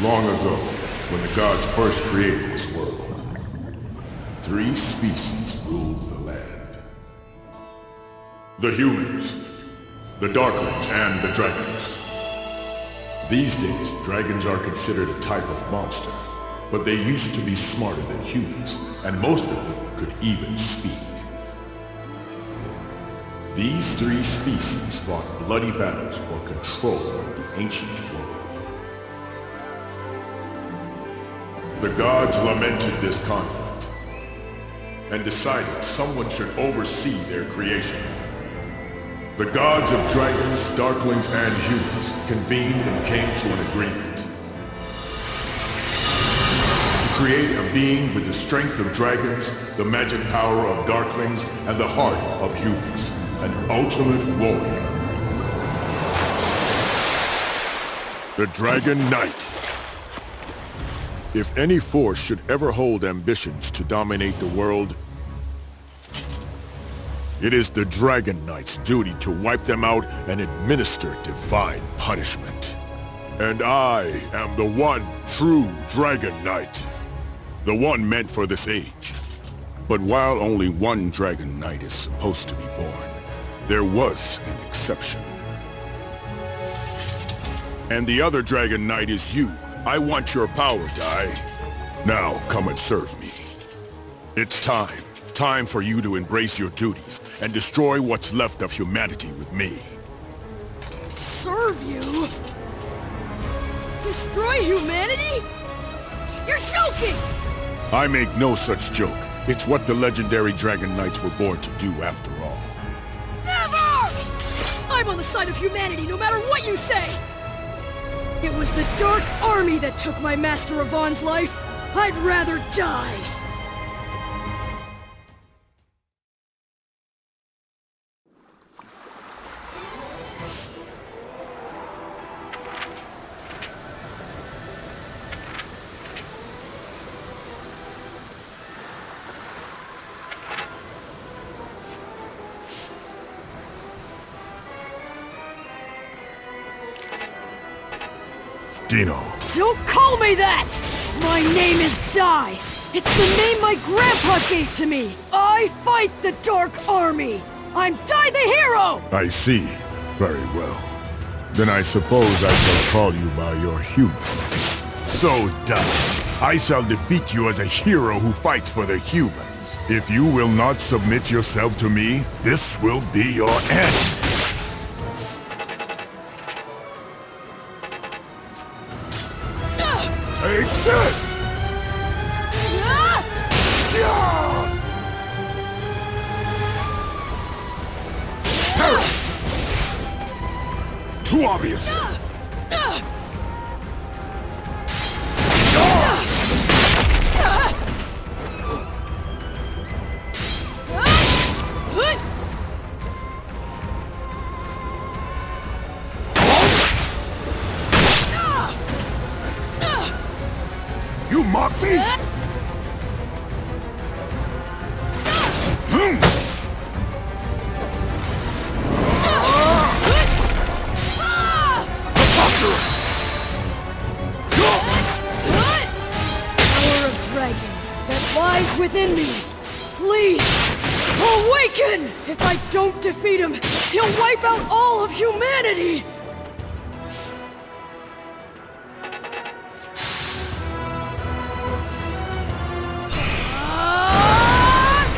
Long ago, when the gods first created this world, 3 species ruled the land. The humans, the darklings, and the dragons. These days, dragons are considered a type of monster, but they used to be smarter than humans, and most of them could even speak. These 3 species fought bloody battles for control of the ancient world. The gods lamented this conflict and decided someone should oversee their creation. The gods of dragons, darklings, and humans convened and came to an agreement to create a being with the strength of dragons, the magic power of darklings, and the heart of humans, an ultimate warrior. The Dragon Knight. If any force should ever hold ambitions to dominate the world, it is the Dragon Knight's duty to wipe them out and administer divine punishment. And I am the one true Dragon Knight, the one meant for this age. But while only one Dragon Knight is supposed to be born, there was an exception. And the other Dragon Knight is you. I want your power, Dai. Now, come and serve me. It's time. Time for you to embrace your duties and destroy what's left of humanity with me. Serve you? Destroy humanity? You're joking! I make no such joke. It's what the legendary Dragon Knights were born to do after all. Never! I'm on the side of humanity no matter what you say! It was the Dark Army that took my Master Avon's life. I'd rather die. Dino. Don't call me that! My name is Dai. It's the name my grandpa gave to me. I fight the Dark Army. I'm Dai the Hero! I see. Very well. Then I suppose I shall call you by your human name. So, Dai, I shall defeat you as a hero who fights for the humans. If you will not submit yourself to me, this will be your end. Take this! Terra! Too obvious! You mock me? Preposterous! Power of dragons that lies within me. Please, awaken! If I don't defeat him, he'll wipe out all of humanity!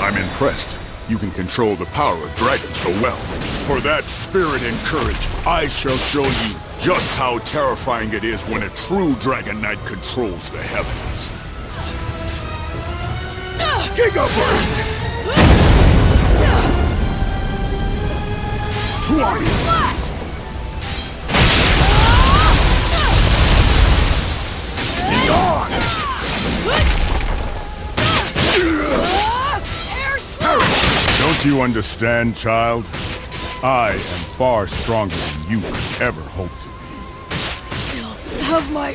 I'm impressed. You can control the power of dragons so well. For that spirit and courage, I shall show you just how terrifying it is when a true Dragon Knight controls the heavens. Gigabrain! Too obvious! Don't you understand, child? I am far stronger than you could ever hope to be. Still have my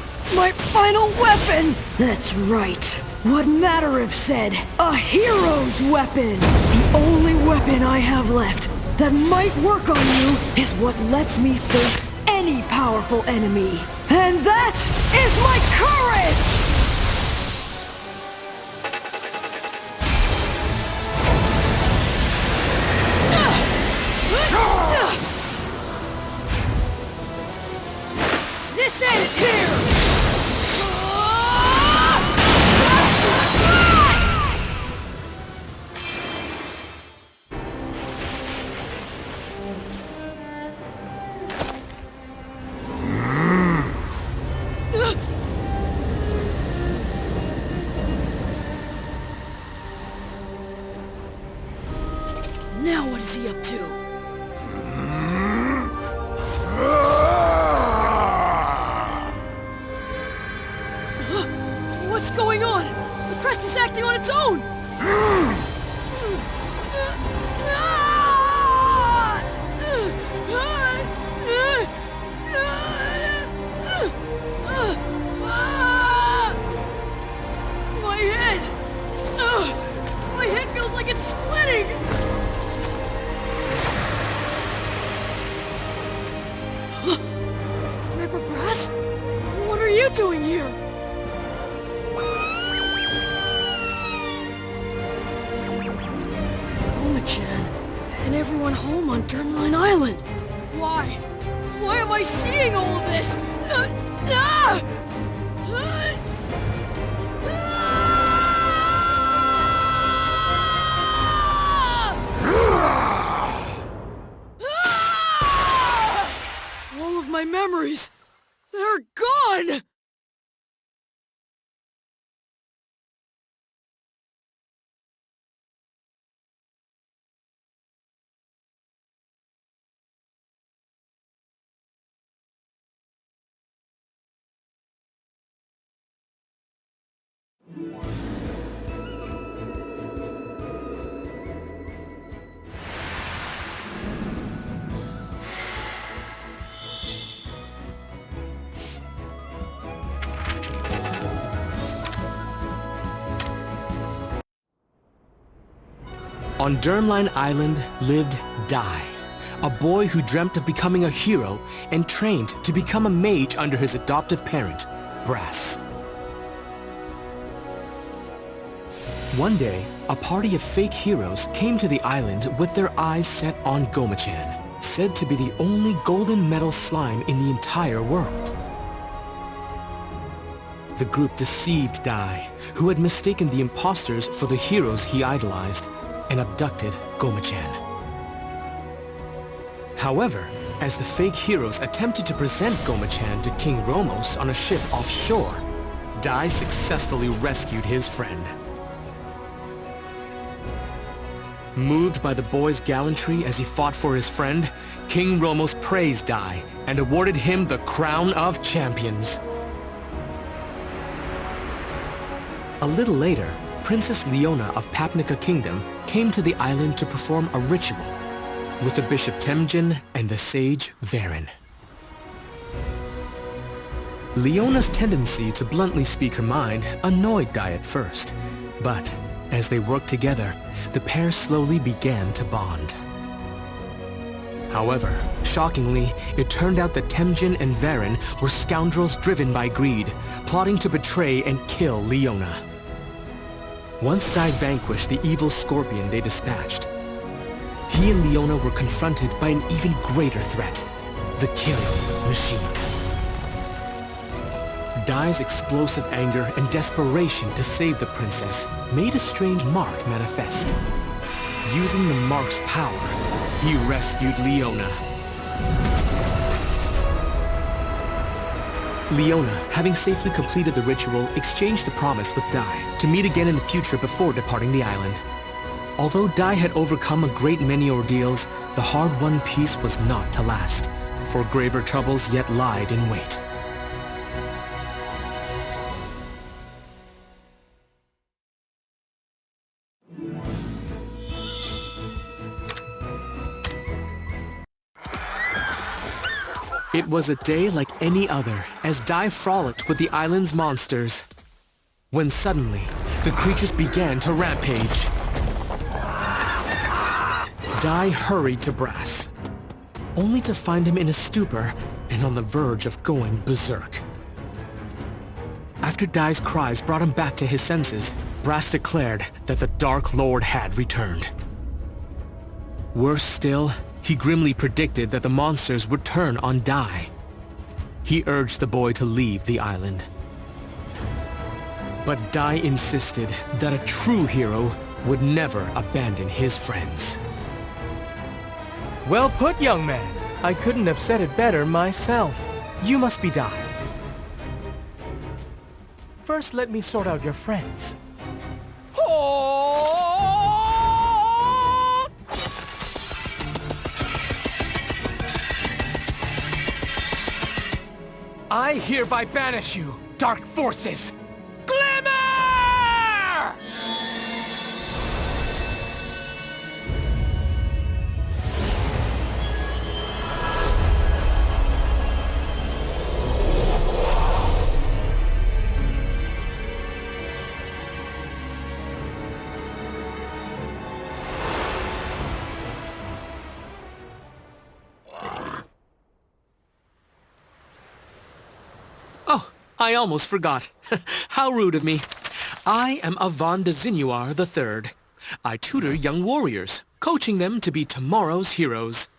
final weapon! That's right. What Matter said, a hero's weapon! The only weapon I have left that might work on you is what lets me face any powerful enemy. And that is my courage! This ends here! Now what is he up to? What's going on? The crest is acting on its own! My head! My head feels like it's splitting! Grandpa Brass? What are you doing here? Goma-chan, and everyone home on Turnline Island. Why? Why am I seeing all of this? All of my memories, they're gone! On Dermline Island lived Dai, a boy who dreamt of becoming a hero and trained to become a mage under his adoptive parent, Brass. One day, a party of fake heroes came to the island with their eyes set on Goma-chan, said to be the only golden metal slime in the entire world. The group deceived Dai, who had mistaken the imposters for the heroes he idolized, and abducted Goma-chan. However, as the fake heroes attempted to present Goma-chan to King Romos on a ship offshore, Dai successfully rescued his friend. Moved by the boy's gallantry as he fought for his friend, King Romos praised Dai and awarded him the Crown of Champions. A little later, Princess Leona of Papnica Kingdom came to the island to perform a ritual with the Bishop Temjin and the sage Varen. Leona's tendency to bluntly speak her mind annoyed Dai at first, but as they worked together, the pair slowly began to bond. However, shockingly, it turned out that Temjin and Varen were scoundrels driven by greed, plotting to betray and kill Leona. Once Dai vanquished the evil scorpion they dispatched, he and Leona were confronted by an even greater threat, the killing machine. Dai's explosive anger and desperation to save the princess made a strange mark manifest. Using the mark's power, he rescued Leona. Leona, having safely completed the ritual, exchanged a promise with Dai to meet again in the future before departing the island. Although Dai had overcome a great many ordeals, the hard-won peace was not to last, for graver troubles yet lied in wait. It was a day like any other, as Dai frolicked with the island's monsters, when suddenly, the creatures began to rampage. Dai hurried to Brass, only to find him in a stupor and on the verge of going berserk. after Dai's cries brought him back to his senses, Brass declared that the Dark Lord had returned. Worse still, he grimly predicted that the monsters would turn on Dai. He urged the boy to leave the island. But Dai insisted that a true hero would never abandon his friends. Well put, young man. I couldn't have said it better myself. You must be Dai. First, let me sort out your friends. I hereby banish you, dark forces! Glimmer! I almost forgot. How rude of me. I am Avan de Zinuar III. I tutor young warriors, coaching them to be tomorrow's heroes.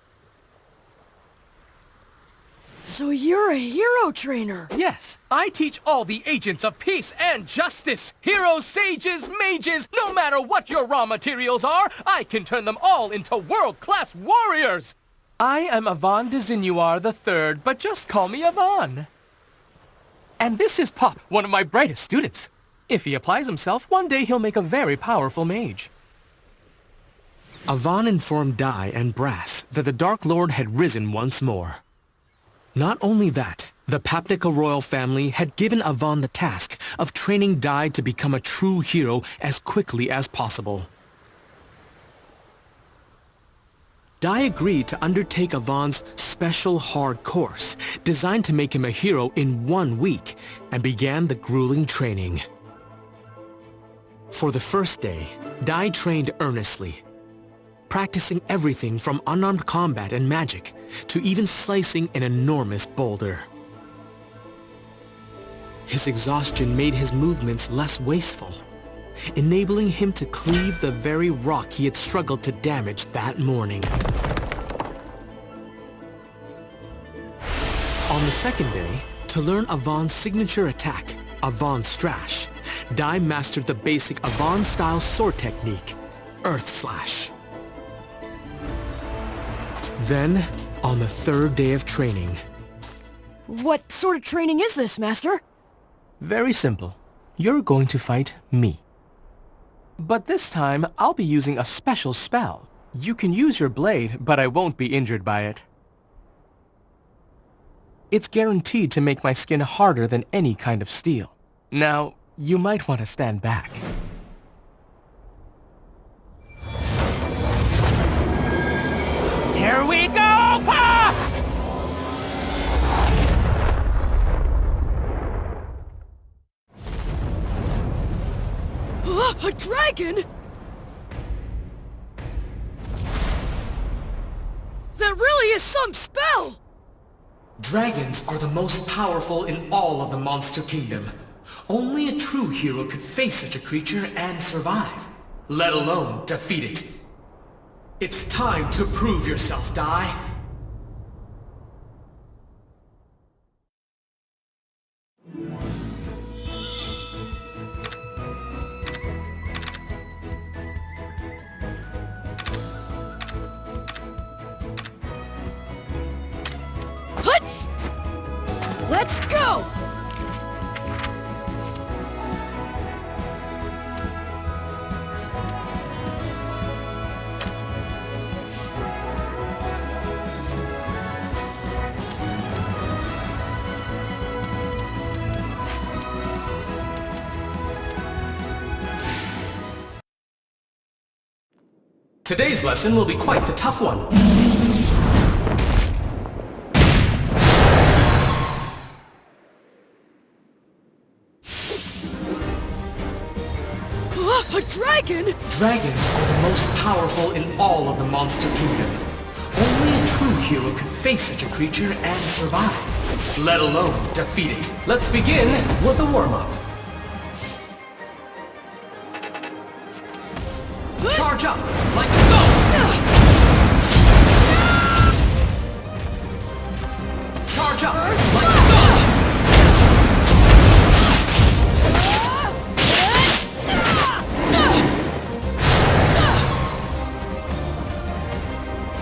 So you're a hero trainer? Yes, I teach all the agents of peace and justice. Heroes, sages, mages, no matter what your raw materials are, I can turn them all into world-class warriors. I am Avan de Zinuar III, but just call me Avan. And this is Pop, one of my brightest students. If he applies himself, one day he'll make a very powerful mage. Avan informed Dai and Brass that the Dark Lord had risen once more. Not only that, the Papnica royal family had given Avan the task of training Dai to become a true hero as quickly as possible. Dai agreed to undertake Avan's special hard course, designed to make him a hero in 1 week, and began the grueling training. For the first day, Dai trained earnestly, practicing everything from unarmed combat and magic to even slicing an enormous boulder. His exhaustion made his movements less wasteful, enabling him to cleave the very rock he had struggled to damage that morning. On the second day, to learn Avan's signature attack, Avan Strash, Dai mastered the basic Avan-style sword technique, Earth Slash. Then, on the third day of training... What sort of training is this, Master? Very simple. You're going to fight me. But this time, I'll be using a special spell. You can use your blade, but I won't be injured by it. It's guaranteed to make my skin harder than any kind of steel. Now, you might want to stand back. Here we go, Pop! A dragon? That really is some spell! Dragons are the most powerful in all of the Monster Kingdom. Only a true hero could face such a creature and survive, let alone defeat it. It's time to prove yourself, Dai. Let's go! Today's lesson will be quite the tough one. A dragon? Dragons are the most powerful in all of the Monster Kingdom. Only a true hero could face such a creature and survive, let alone defeat it. Let's begin with a warm-up. Charge up, like so! Charge up, like so!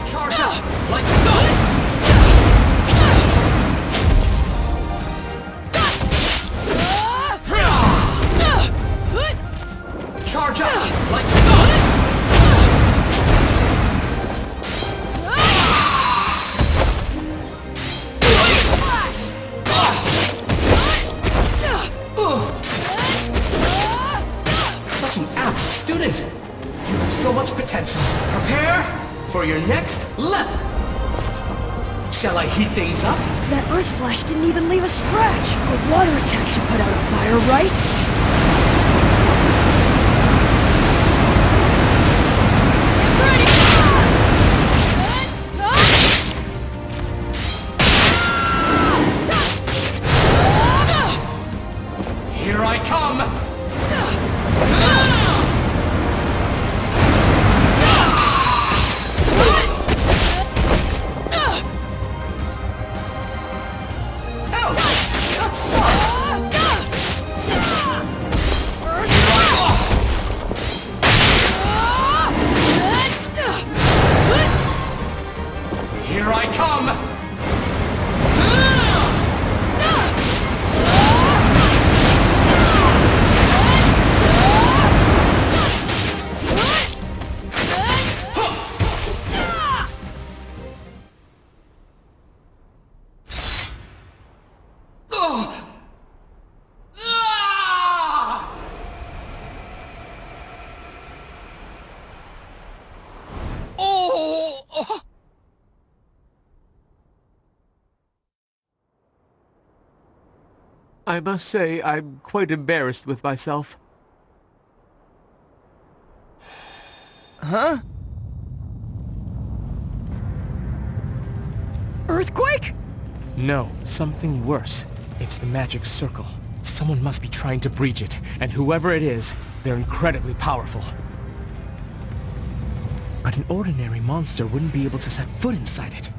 Charge up, like so! Charge up, like so! Such an apt student! You have so much potential. Prepare for your next level! Shall I heat things up? That Earth Slash didn't even leave a scratch. A water attack should put out a fire, right? Here I come! Ouch! That smarts! Here I come! I must say, I'm quite embarrassed with myself. Huh? Earthquake? No, something worse. It's the magic circle. Someone must be trying to breach it, and whoever it is, they're incredibly powerful. But an ordinary monster wouldn't be able to set foot inside it.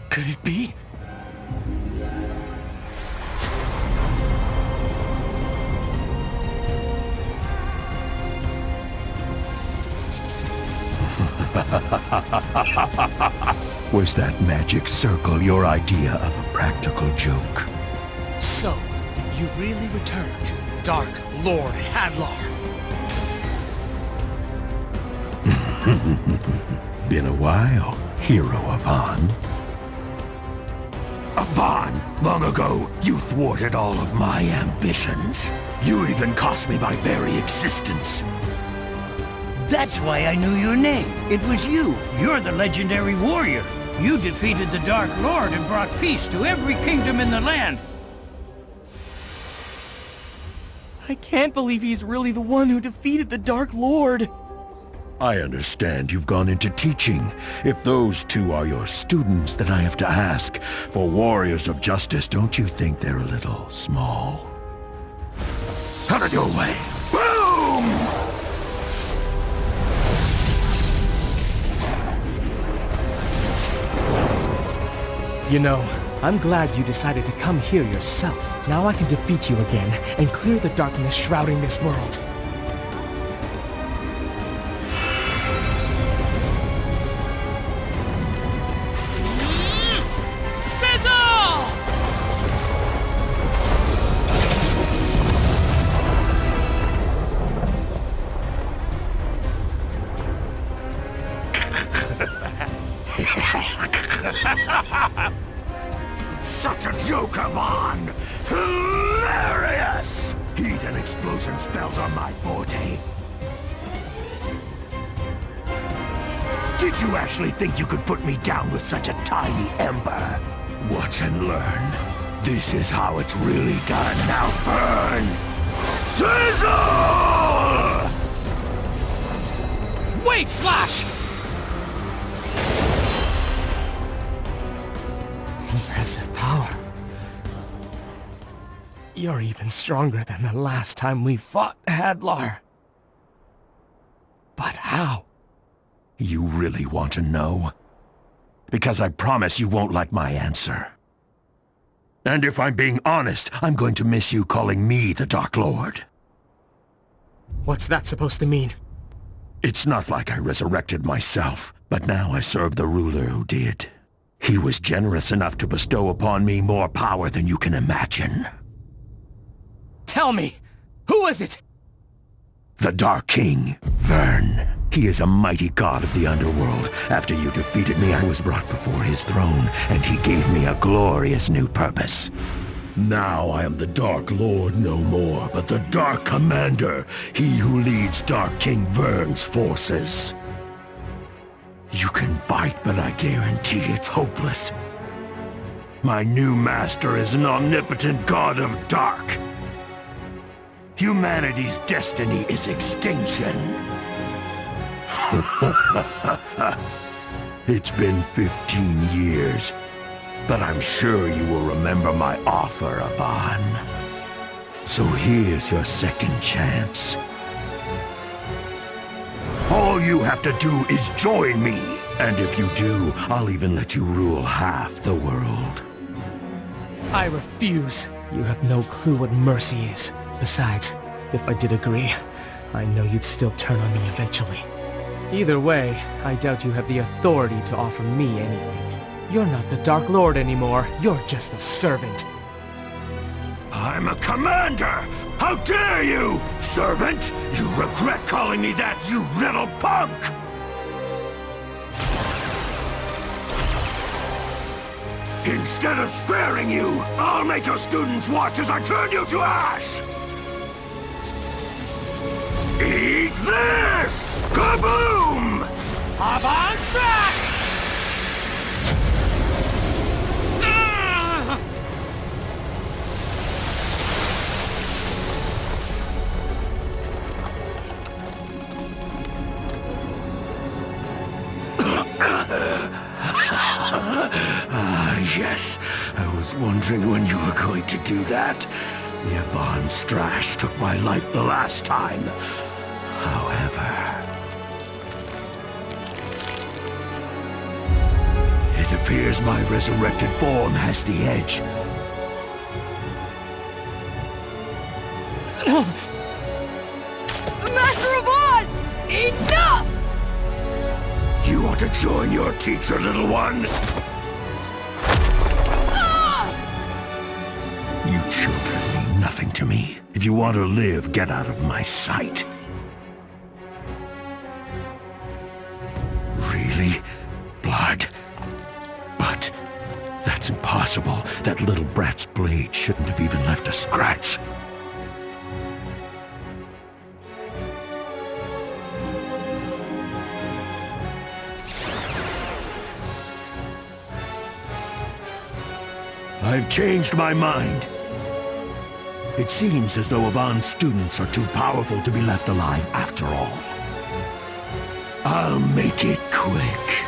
Could it be? Was that magic circle your idea of a practical joke? So, you've really returned, Dark Lord Hadlar. Been a while, hero Avan. Avan, long ago, you thwarted all of my ambitions. You even cost me my very existence. That's why I knew your name. It was you. You're the legendary warrior. You defeated the Dark Lord and brought peace to every kingdom in the land. I can't believe he's really the one who defeated the Dark Lord. I understand you've gone into teaching. If those two are your students, then I have to ask, for warriors of justice, don't you think they're a little small? Out of your way! Boom! You know, I'm glad you decided to come here yourself. Now I can defeat you again and clear the darkness shrouding this world. Such a joke, Avan! Hilarious! Heat and explosion spells are my forte. Did you actually think you could put me down with such a tiny ember? Watch and learn. This is how it's really done. Now burn! Sizzle! Wait, Slash! Impressive power. You're even stronger than the last time we fought, Hadlar. But how? You really want to know? Because I promise you won't like my answer. And if I'm being honest, I'm going to miss you calling me the Dark Lord. What's that supposed to mean? It's not like I resurrected myself, but now I serve the ruler who did. He was generous enough to bestow upon me more power than you can imagine. Tell me, who is it? The Dark King, Vern. He is a mighty god of the underworld. After you defeated me, I was brought before his throne, and he gave me a glorious new purpose. Now I am the Dark Lord no more, but the Dark Commander, he who leads Dark King Vern's forces. You can fight, but I guarantee it's hopeless. My new master is an omnipotent god of dark. Humanity's destiny is extinction. It's been 15 years, but I'm sure you will remember my offer, Yvonne. So here's your second chance. All you have to do is join me. And if you do, I'll even let you rule half the world. I refuse. You have no clue what mercy is. Besides, if I did agree, I know you'd still turn on me eventually. Either way, I doubt you have the authority to offer me anything. You're not the Dark Lord anymore. You're just a servant. I'm a commander! How dare you, servant! You regret calling me that, you little punk! Instead of sparing you, I'll make your students watch as I turn you to ash! Eat this! Kaboom! Avant Strash! Yes. I was wondering when you were going to do that. The Avant Strash took my life the last time. However, it appears my resurrected form has the edge. Master Avant! Enough! You want to join your teacher, little one? You children mean nothing to me. If you want to live, get out of my sight. Really? Blood? But that's impossible. That little brat's blade shouldn't have even left a scratch. I've changed my mind. It seems as though Avon's students are too powerful to be left alive after all. I'll make it quick.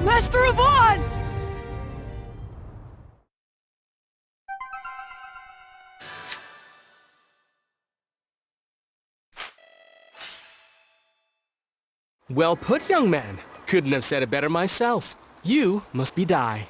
Master Avant! Well put, young man. Couldn't have said it better myself. You must be Dai.